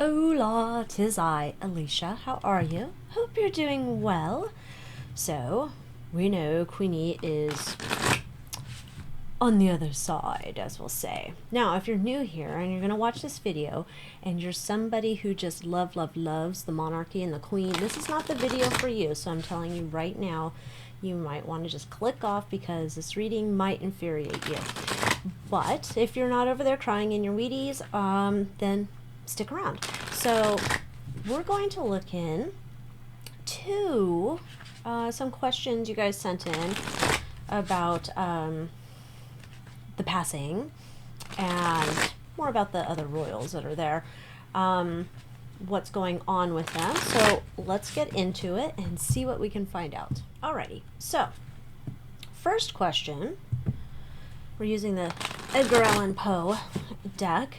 Hola, 'tis I, Alycia. How are you? Hope you're doing well. So, we know Queenie is on the other side, as we'll say. Now, if you're new here and you're going to watch this video and you're somebody who just loves the monarchy and the queen, this is not the video for you. So I'm telling you right now, you might want to just click off because this reading might infuriate you. But if you're not over there crying in your Wheaties, then stick around. So we're going to look in to some questions you guys sent in about the passing and more about the other royals that are there, what's going on with them. So let's get into it and see what we can find out. Alrighty, so first question, we're using the Edgar Allan Poe deck.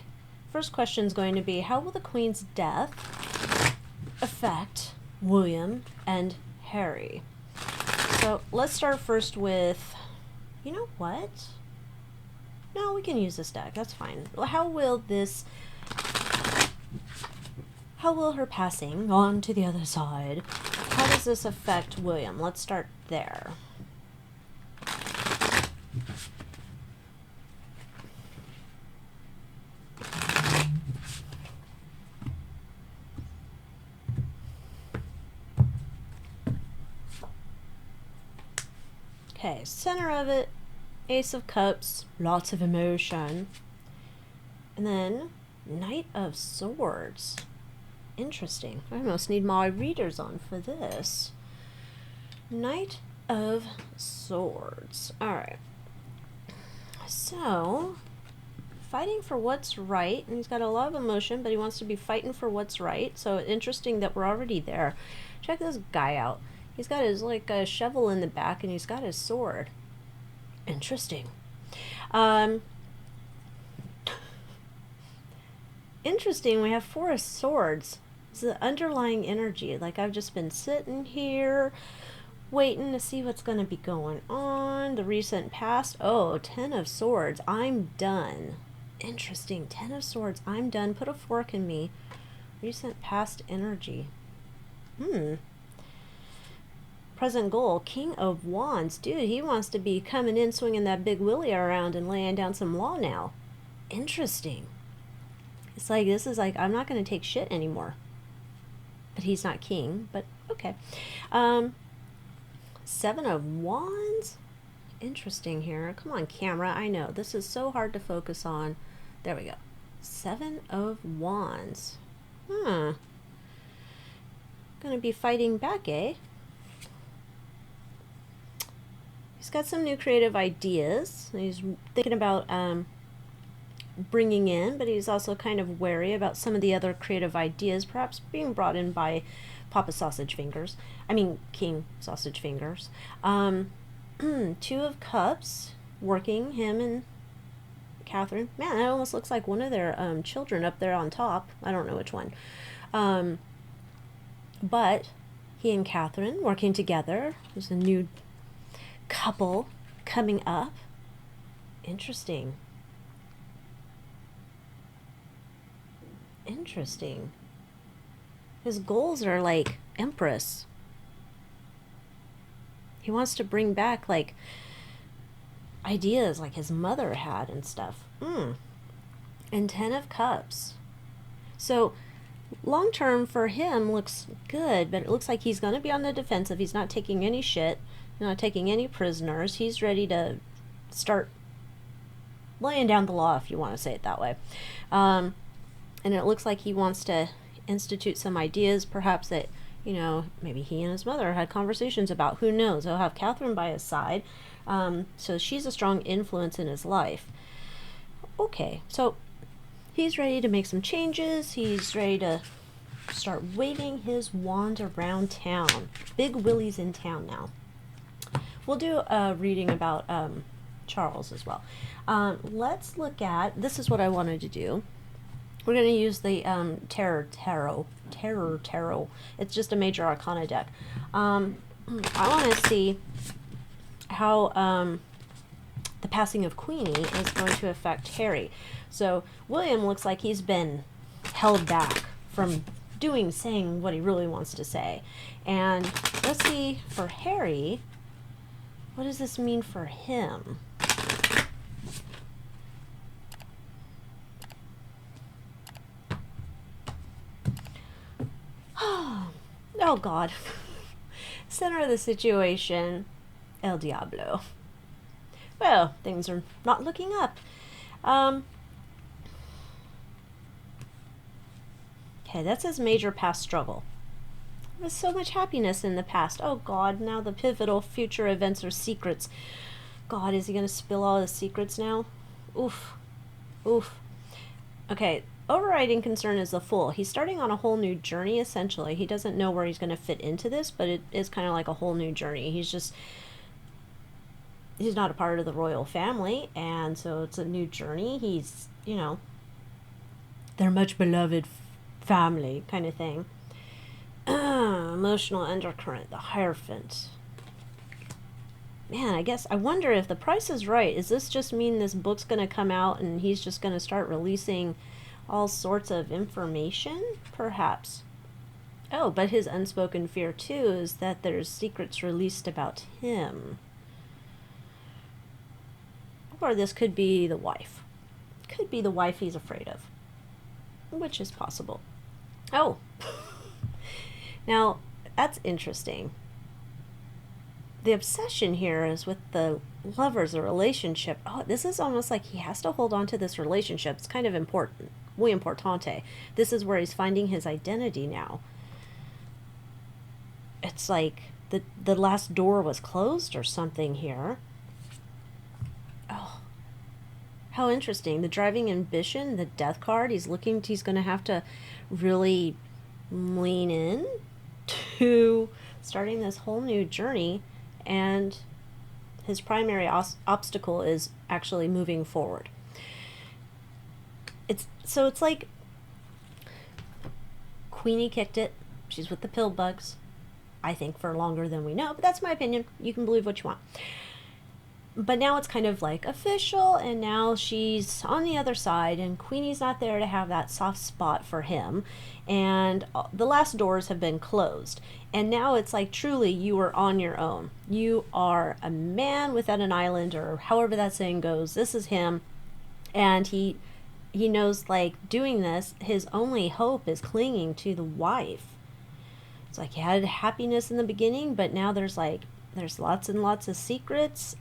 First question is going to be, how will the Queen's death affect William and Harry? So let's start first with, you know what? No, we can use this deck. That's fine. How will her passing on to the other side, how does this affect William? Let's start there. Okay, center of it, Ace of Cups, lots of emotion. And then Knight of Swords. Interesting. I almost need my readers on for this. Knight of Swords. Alright. So, fighting for what's right. And he's got a lot of emotion, but he wants to be fighting for what's right. So, interesting that we're already there. Check this guy out. He's got his, like, a shovel in the back, and he's got his sword. Interesting. Interesting, we have 4 of Swords. It's the underlying energy. Like, I've just been sitting here, waiting to see what's going to be going on. The recent past. Oh, 10 of Swords. I'm done. Interesting. 10 of Swords. I'm done. Put a fork in me. Recent past energy. Present goal, King of Wands. Dude, he wants to be coming in, swinging that big willy around and laying down some law now. Interesting. It's like, this is like, I'm not going to take shit anymore. But he's not king, but okay. 7 of Wands. Interesting here. Come on, camera. I know, this is so hard to focus on. There we go. 7 of Wands. Gonna be fighting back, eh? He's got some new creative ideas. He's thinking about bringing in, but he's also kind of wary about some of the other creative ideas, perhaps being brought in by Papa Sausage Fingers. I mean, King Sausage Fingers. 2 of Cups, working him and Catherine. Man, that almost looks like one of their children up there on top. I don't know which one. But he and Catherine working together. There's a new couple coming up. Interesting. Interesting. His goals are like Empress. He wants to bring back like ideas like his mother had and stuff. And 10 of Cups. So long term for him looks good, but it looks like he's going to be on the defensive. He's not taking any shit. Not taking any prisoners. He's ready to start laying down the law, if you want to say it that way. And it looks like he wants to institute some ideas, perhaps that, you know, maybe he and his mother had conversations about. Who knows? He'll have Catherine by his side. So she's a strong influence in his life. Okay, so he's ready to make some changes. He's ready to start waving his wand around town. Big Willie's in town now. We'll do a reading about Charles as well. Let's look at, this is what I wanted to do. We're going to use the Terror Tarot. It's just a major arcana deck. I want to see how the passing of Queenie is going to affect Harry. So William looks like he's been held back from saying what he really wants to say. And let's see, for Harry, what does this mean for him? Oh God. Center of the situation, El Diablo. Well, things are not looking up. Okay, that says major past struggle. There was so much happiness in the past. Oh God, now the pivotal future events are secrets. God, is he going to spill all his secrets now? Oof. Oof. Okay, overriding concern is the Fool. He's starting on a whole new journey, essentially. He doesn't know where he's going to fit into this, but it is kind of like a whole new journey. He's not a part of the royal family, and so it's a new journey. He's, you know, their much beloved family kind of thing. Emotional undercurrent, the Hierophant. Man, I wonder if the price is right. Does this just mean this book's going to come out and he's just going to start releasing all sorts of information? Perhaps. Oh, but his unspoken fear, too, is that there's secrets released about him. Or this could be the wife. Could be the wife he's afraid of. Which is possible. Oh. Now, that's interesting. The obsession here is with the lovers, a relationship. Oh, this is almost like he has to hold on to this relationship. It's kind of important. Muy importante. This is where he's finding his identity now. It's like the last door was closed or something here. Oh, how interesting. The driving ambition, the death card. He's going to have to really lean in to starting this whole new journey. And his primary obstacle is actually moving forward. It's like Queenie kicked it. She's with the pill bugs, I think, for longer than we know, but that's my opinion. You can believe what you want. But now it's kind of like official, and now she's on the other side, and Queenie's not there to have that soft spot for him, and the last doors have been closed, and now it's like truly you are on your own. You are a man without an island, or however that saying goes. This is him, and he knows, like, doing this, his only hope is clinging to the wife. It's like he had happiness in the beginning, but now there's lots and lots of secrets.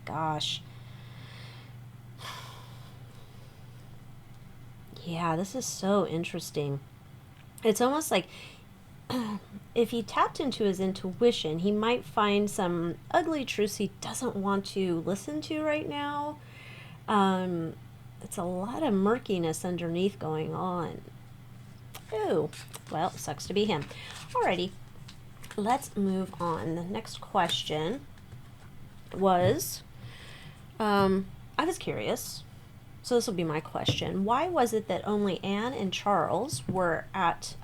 Gosh. Yeah, this is so interesting. It's almost like if he tapped into his intuition, he might find some ugly truths he doesn't want to listen to right now. It's a lot of murkiness underneath going on. Oh, well, sucks to be him. Alrighty. Let's move on. The next question was, I was curious, so this will be my question. Why was it that only Anne and Charles were at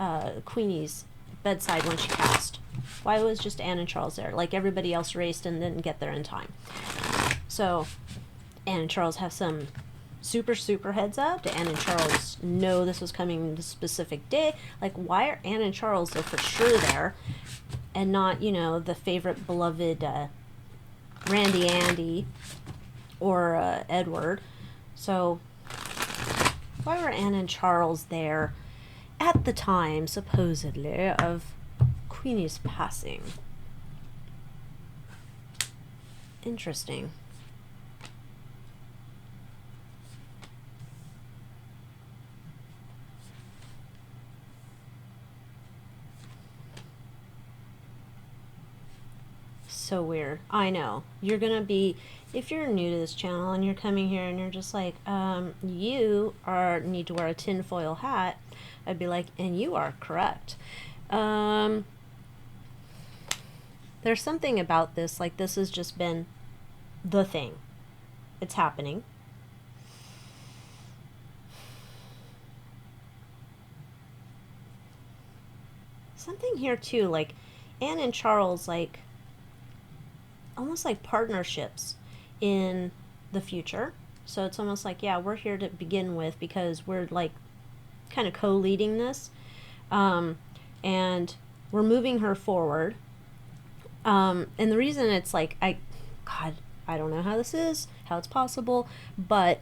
Queenie's bedside when she passed? Why was just Anne and Charles there? Like everybody else raced and didn't get there in time. So Anne and Charles have some super heads up. Did Anne and Charles know this was coming the specific day? Like, why are Anne and Charles though for sure there? And not, you know, the favorite beloved Randy Andy or Edward. So why were Anne and Charles there at the time, supposedly, of Queenie's passing? Interesting. So weird. I know. You're gonna be, if you're new to this channel and you're coming here and you're just like, you need to wear a tinfoil hat, I'd be like, and you are correct. There's something about this, like this has just been the thing. It's happening. Something here too, like Anne and Charles, like almost like partnerships in the future. So it's almost like, yeah, we're here to begin with because we're like kind of co-leading this. And we're moving her forward. And the reason it's like, God, I don't know how this is, how it's possible, but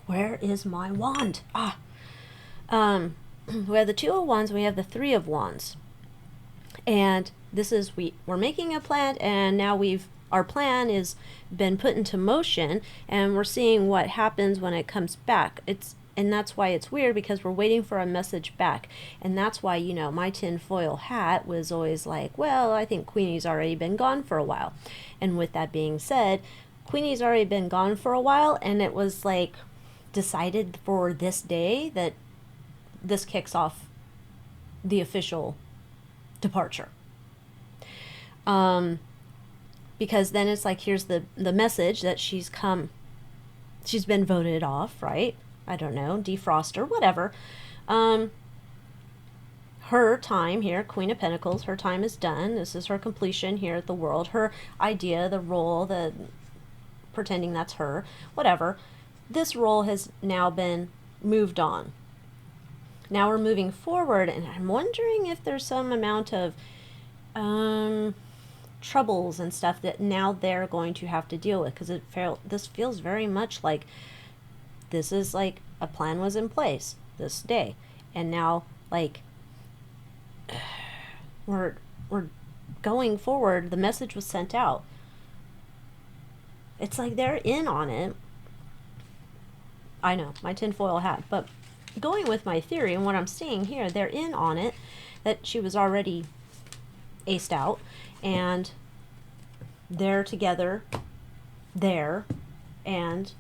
where is my wand? We have the Two of Wands, we have the Three of Wands. And this is, we're making a plan, and now our plan is been put into motion, and we're seeing what happens when it comes back. And that's why it's weird, because we're waiting for a message back. And that's why, you know, my tinfoil hat was always like, well, I think Queenie's already been gone for a while. And with that being said, Queenie's already been gone for a while, and it was like decided for this day that this kicks off the official departure. Because then it's like, here's the message that she's been voted off, right? I don't know, defroster, whatever. Her time here, Queen of Pentacles, her time is done. This is her completion here at the world. Her idea, the role, pretending that's her, whatever. This role has now been moved on. Now we're moving forward, and I'm wondering if there's some amount of troubles and stuff that now they're going to have to deal with, because this feels very much like this is like a plan was in place this day, and now like we're going forward. The message was sent out. It's like they're in on it. I know, my tinfoil hat, but going with my theory and what I'm seeing here, they're in on it, that she was already aced out, and they're together there and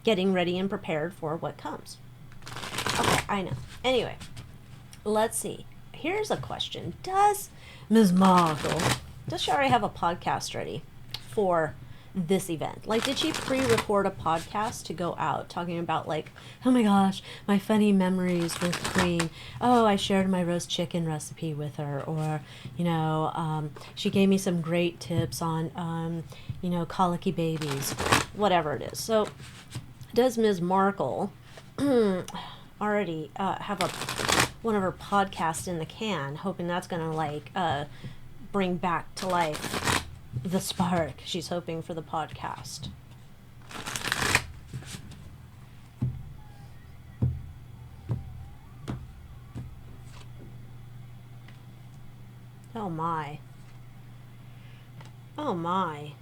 getting ready and prepared for what comes. Okay, I know. Anyway, let's see. Here's a question. Does Ms. Markle, does she already have a podcast ready for this event? Like, did she pre-record a podcast to go out talking about, like, oh my gosh, my funny memories with Queen. Oh, I shared my roast chicken recipe with her. Or, you know, she gave me some great tips on, you know, colicky babies. Whatever it is. So, does Ms. Markle already have one of her podcasts in the can, hoping that's going to, like, bring back to life the spark she's hoping for the podcast? Oh my. Oh my.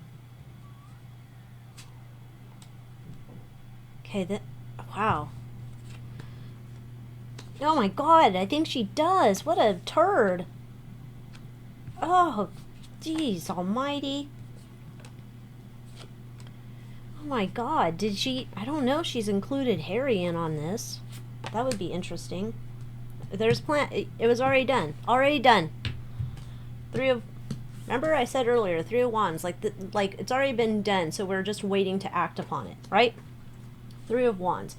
Okay, wow. Oh my god, I think she does. What a turd. Oh, jeez almighty. Oh my god, did she... I don't know if she's included Harry in on this. That would be interesting. There's it was already done. Already done. Remember I said earlier, Three of Wands. Like, it's already been done, so we're just waiting to act upon it, right? Three of Wands.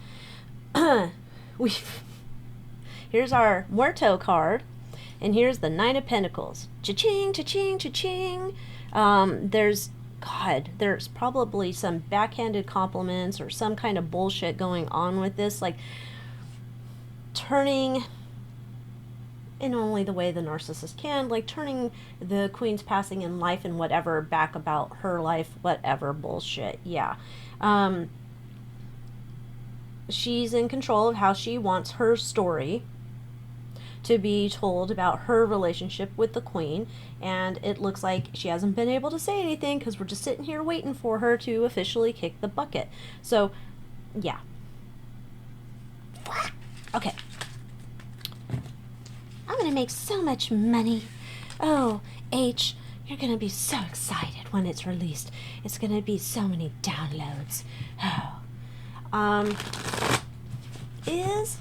Here's our Muerto card, and here's the Nine of Pentacles. Cha-ching, cha-ching, cha-ching. There's probably some backhanded compliments or some kind of bullshit going on with this, like turning, in only the way the narcissist can, like turning the Queen's passing in life and whatever back about her life, whatever bullshit. Yeah. She's in control of how she wants her story to be told about her relationship with the Queen, and it looks like she hasn't been able to say anything because we're just sitting here waiting for her to officially kick the bucket. So, yeah. Okay. I'm gonna make so much money. Oh, H, you're gonna be so excited when it's released. It's gonna be so many downloads. Oh. Is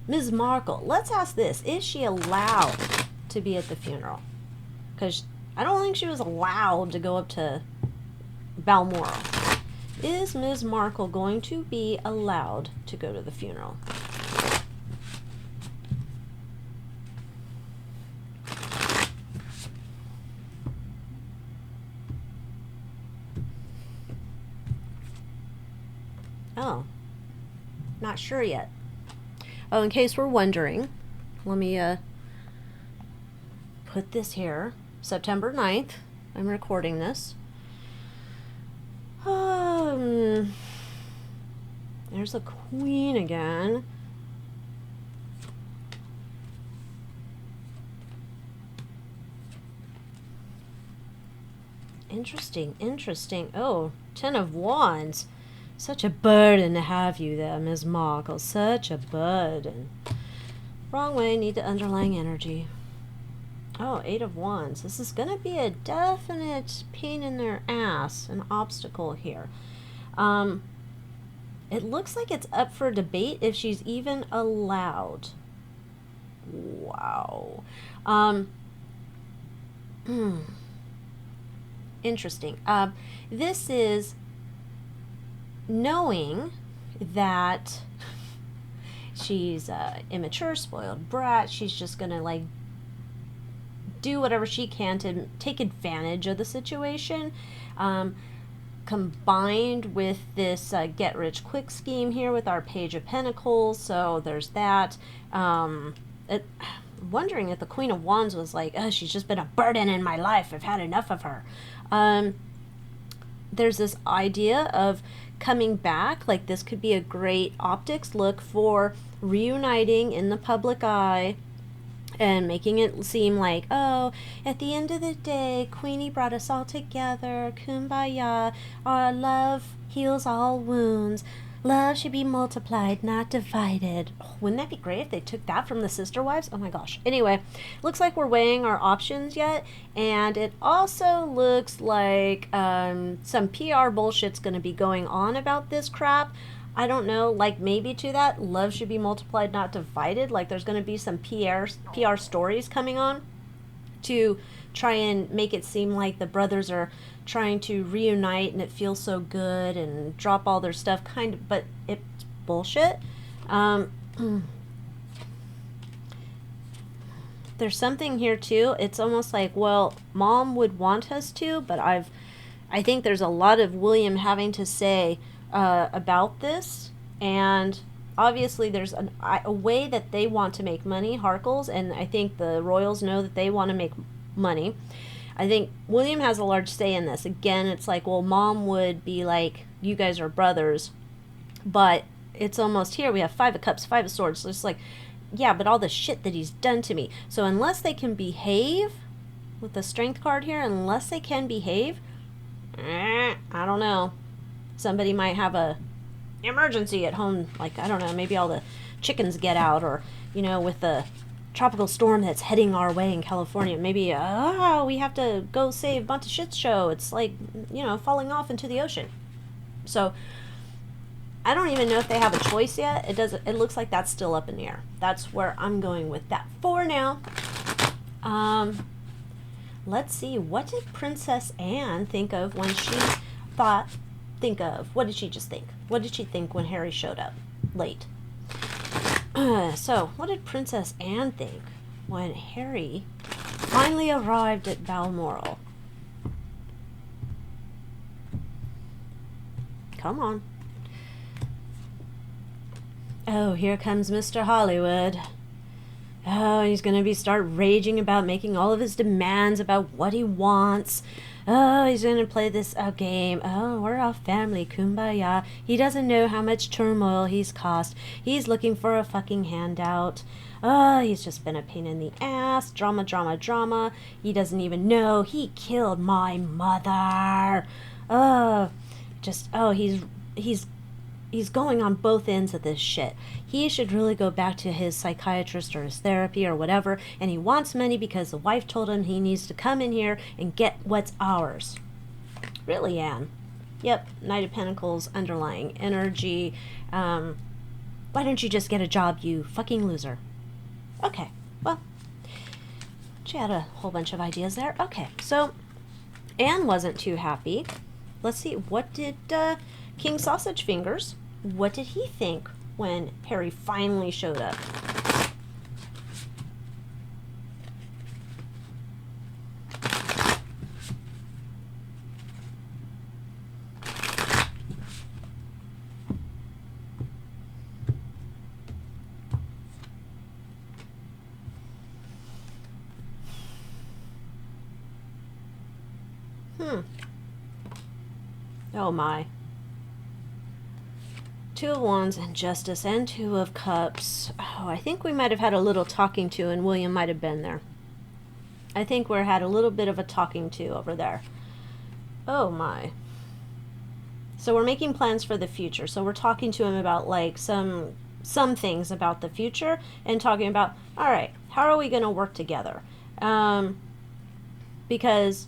Ms. Markle, let's ask this, is she allowed to be at the funeral? Because I don't think she was allowed to go up to Balmoral. Is Ms. Markle going to be allowed to go to the funeral? Oh. Not sure yet. Oh, in case we're wondering, let me put this here. September 9th. I'm recording this. There's a queen again. Interesting, interesting. Oh, 10 of Wands. Such a burden to have you there, Ms. Markle. Such a burden. Wrong way, need the underlying energy. Oh, 8 of Wands. This is going to be a definite pain in their ass, an obstacle here. It looks like it's up for debate if she's even allowed. Wow. Interesting. This is knowing that she's immature, spoiled brat. She's just gonna like do whatever she can to take advantage of the situation. Combined with this get-rich-quick scheme here with our Page of Pentacles, so there's that. Wondering if the Queen of Wands was like, oh, she's just been a burden in my life. I've had enough of her. There's this idea of coming back. Like, this could be a great optics look for reuniting in the public eye and making it seem like, oh, at the end of the day, Queenie brought us all together. Kumbaya. Our love heals all wounds. Love should be multiplied, not divided. Oh, wouldn't that be great if they took that from the sister wives? Oh my gosh. Anyway, looks like we're weighing our options yet. And it also looks like some PR bullshit's going to be going on about this crap. I don't know, like maybe to that, love should be multiplied, not divided. Like there's going to be some PR stories coming on to try and make it seem like the brothers are trying to reunite and it feels so good and drop all their stuff, kind of, but it's bullshit. There's something here too. It's almost like, well, mom would want us to, but I think there's a lot of William having to say about this, and obviously there's a way that they want to make money, Harkles, and I think the royals know that they want to make money. I think William has a large say in this. Again, it's like, well, mom would be like, you guys are brothers, but it's almost here we have 5 of Cups, 5 of Swords, so it's like, yeah, but all the shit that he's done to me. So unless they can behave with the Strength card here, unless they can behave, I don't know. Somebody might have a emergency at home, like, I don't know, maybe all the chickens get out, or, you know, with the tropical storm that's heading our way in California, maybe, we have to go save a bunch of shit show. It's like, you know, falling off into the ocean. So, I don't even know if they have a choice yet. It looks like that's still up in the air. That's where I'm going with that for now. Let's see, what did Princess Anne think of when she what did she just think? What did she think when Harry showed up late? So, what did Princess Anne think when Harry finally arrived at Balmoral? Come on. Oh, here comes Mr. Hollywood. Oh, he's going to start raging about making all of his demands about what he wants. Oh, he's going to play this game. Oh, we're all family. Kumbaya. He doesn't know how much turmoil he's caused. He's looking for a fucking handout. Oh, he's just been a pain in the ass. Drama, drama, drama. He doesn't even know he killed my mother. Oh, he's going on both ends of this shit. He should really go back to his psychiatrist or his therapy or whatever, and he wants money because the wife told him he needs to come in here and get what's ours. Really, Anne? Yep, Knight of Pentacles, underlying energy. Why don't you just get a job, you fucking loser? Okay, well, she had a whole bunch of ideas there. Okay, so Anne wasn't too happy. Let's see, what did King Sausage Fingers, what did he think when Harry finally showed up? Oh my. Two of Wands and Justice and Two of Cups. Oh, I think we might have had a little talking to, and William might have been there. I think we had a little bit of a talking to over there. Oh my. So we're making plans for the future. So we're talking to him about like some things about the future and talking about, all right, how are we going to work together? Because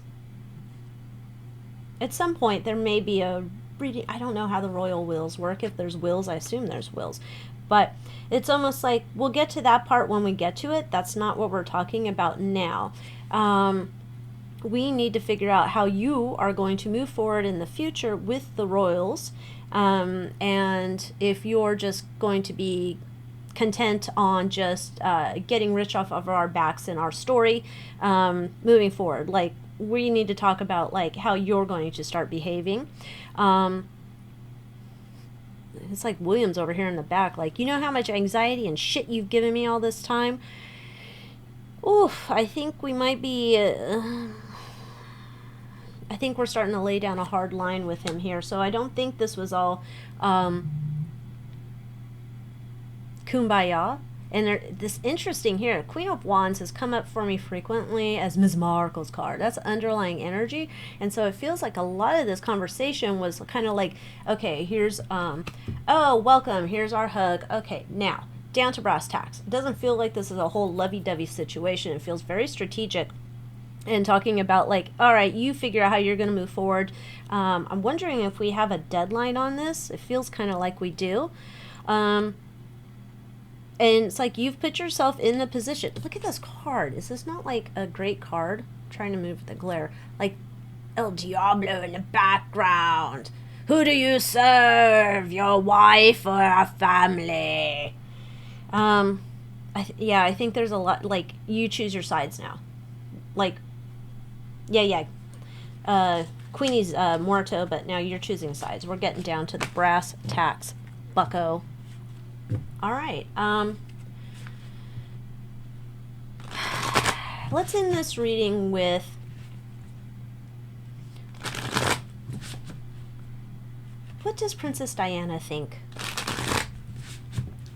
at some point there may be a reading. I don't know how the royal wills work. If there's wills, I assume there's wills. But it's almost like we'll get to that part when we get to it. That's not what we're talking about now. We need to figure out how you are going to move forward in the future with the royals. And if you're just going to be content on just getting rich off of our backs and our story moving forward. Like, we need to talk about like how you're going to start behaving. It's like William's over here in the back, like, you know how much anxiety and shit you've given me all this time? Oof, I think we might be... I think we're starting to lay down a hard line with him here. So I don't think this was all kumbaya. And this interesting here, Queen of Wands has come up for me frequently as Ms. Markle's card. That's underlying energy. And so it feels like a lot of this conversation was kind of like, okay, here's, oh, welcome, here's our hug. Okay, now, down to brass tacks. It doesn't feel like this is a whole lovey-dovey situation. It feels very strategic and talking about like, all right, you figure out how you're going to move forward. I'm wondering if we have a deadline on this. It feels kind of like we do. And it's like you've put yourself in the position. Look at this card. Is this not like a great card? I'm trying to move the glare. Like El Diablo in the background. Who do you serve? Your wife or a family? I think there's a lot, like, you choose your sides now. Like, yeah. Queenie's Morto, but now you're choosing sides. We're getting down to the brass tacks, bucko. All right. Let's end this reading with what does Princess Diana think?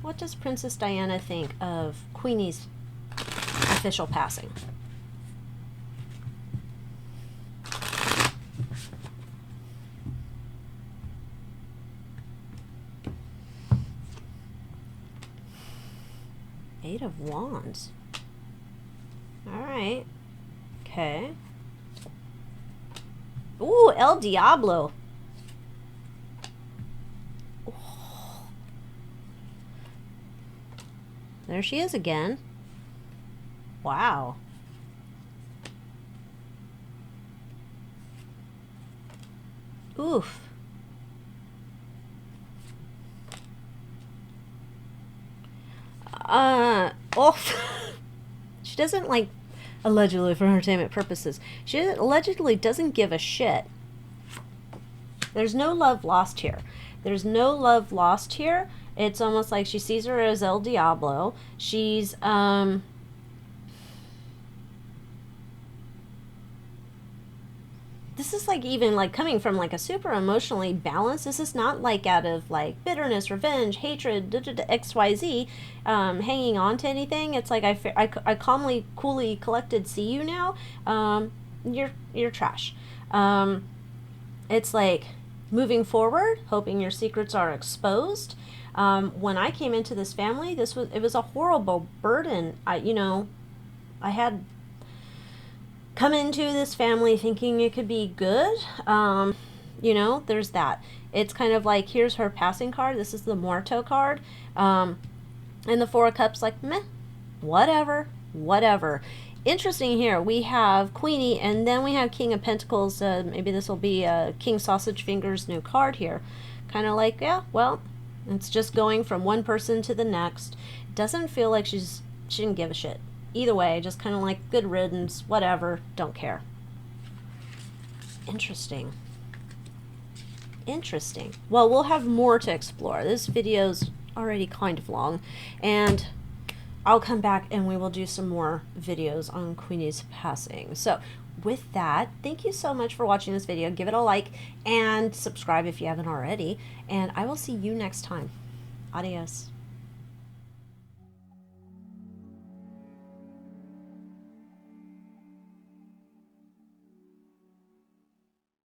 What does Princess Diana think of Queenie's official passing? Eight of Wands. All right. Okay. Ooh, El Diablo. Oh. There she is again. Wow. Oof. She doesn't, like, allegedly for entertainment purposes, she allegedly doesn't give a shit. There's no love lost here. There's no love lost here. It's almost like she sees her as El Diablo. She's, this is like even like coming from like a super emotionally balanced. This is not like out of like bitterness, revenge, hatred, XYZ, hanging on to anything. It's like I calmly, coolly, collected see you now. You're trash. It's like moving forward, hoping your secrets are exposed. When I came into this family, it was a horrible burden. I had come into this family thinking it could be good. There's that. It's kind of like, here's her passing card. This is the Morto card. And the Four of Cups, like, meh, whatever. Interesting here. We have Queenie, and then we have King of Pentacles. Maybe this will be King Sausage Fingers' new card here. Kind of like, yeah, well, it's just going from one person to the next. Doesn't feel like she didn't give a shit. Either way, just kind of like good riddance, whatever, don't care. Interesting. Well, we'll have more to explore. This video's already kind of long, and I'll come back and we will do some more videos on Queenie's passing. So with that, thank you so much for watching this video. Give it a like and subscribe if you haven't already. And I will see you next time. Adios.